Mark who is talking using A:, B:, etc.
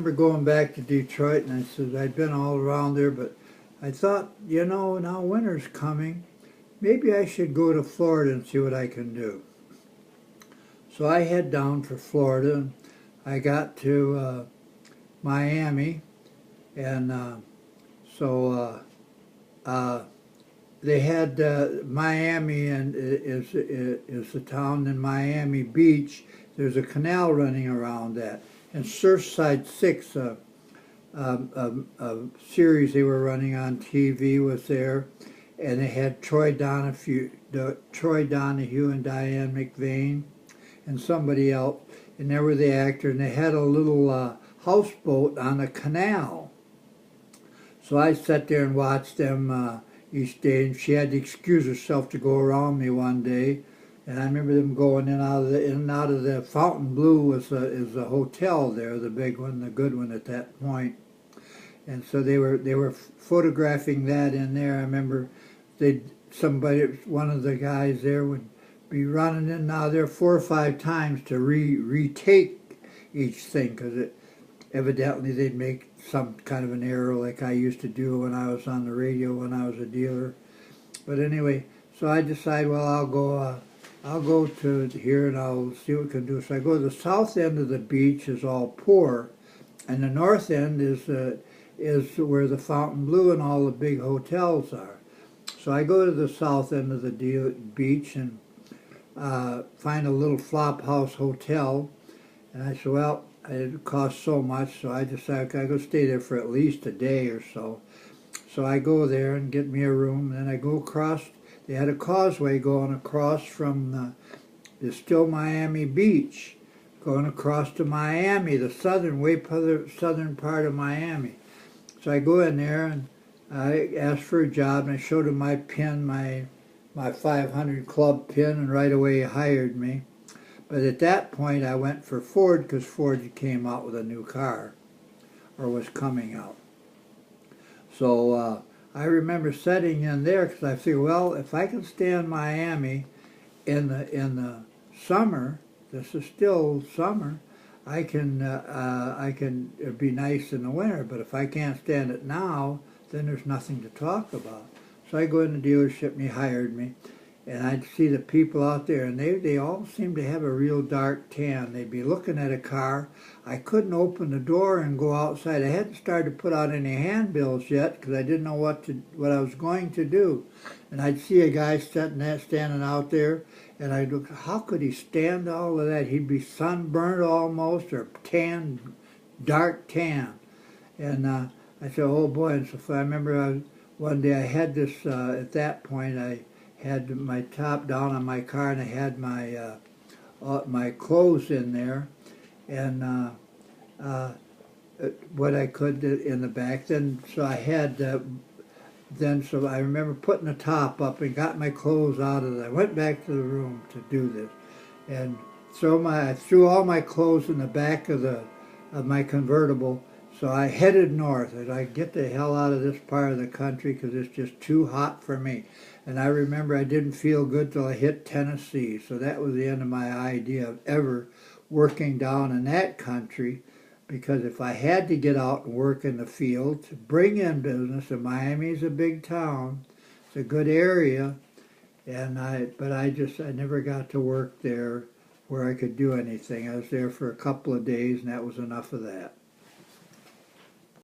A: remember going back to Detroit, and I said I'd been all around there, but I thought, now winter's coming. Maybe I should go to Florida and see what I can do. So I head down for Florida, and I got to Miami, and so they had Miami, and is the town in Miami Beach. There's a canal running around that, and Surfside 6, a series they were running on TV, was there, and they had Troy Donahue and Diane McVeigh, and somebody else, and they were the actor, and they had a little houseboat on a canal. So I sat there and watched them each day, and she had to excuse herself to go around me one day, and I remember them going in and out of the Fontainebleau is a hotel there, the big one, the good one at that point. And so they were photographing that in there. I remember one of the guys there would be running in and out of there 4 or 5 times to retake each thing, because evidently they'd make some kind of an error like I used to do when I was on the radio when I was a dealer. But anyway, so I decided, well, I'll go to here and I'll see what we can do. So I go to the south end of the beach is all poor, and the north end is where the Fontainebleau and all the big hotels are. So I go to the south end of the beach and find a little flop house hotel, and I said, well, it costs so much, so I decided I go stay there for at least a day or so. So I go there and get me a room, and I go across. They had a causeway going across from the still Miami Beach, going across to Miami, the southern part of Miami. So I go in there and I asked for a job, and I showed him my pin, my 500 club pin, and right away he hired me. But at that point I went for Ford, because Ford came out with a new car, or was coming out. So I remember sitting in there, because I figured, well, if I can stay in Miami in the summer, this is still summer, I can it'd be nice in the winter. But if I can't stand it now, then there's nothing to talk about. So I go in the dealership, and he hired me, and I'd see the people out there, and they all seemed to have a real dark tan. They'd be looking at a car. I couldn't open the door and go outside. I hadn't started to put out any handbills yet, because I didn't know what I was going to do. And I'd see a guy standing out there, and I'd look, how could he stand all of that? He'd be sunburned almost, or tan, dark tan. And I said, oh boy. And so I remember one day I had this, at that point I had my top down on my car, and I had my clothes in there, and what I could in the back. Then so I had so I remember putting the top up and got my clothes out of it. I went back to the room to do this, and I threw all my clothes in the back of my convertible. So I headed north. I get the hell out of this part of the country, because it's just too hot for me. And I remember I didn't feel good till I hit Tennessee. So that was the end of my idea of ever working down in that country, because if I had to get out and work in the field to bring in business, and Miami's a big town, it's a good area, but I never got to work there where I could do anything. I was there for a couple of days, and that was enough of that.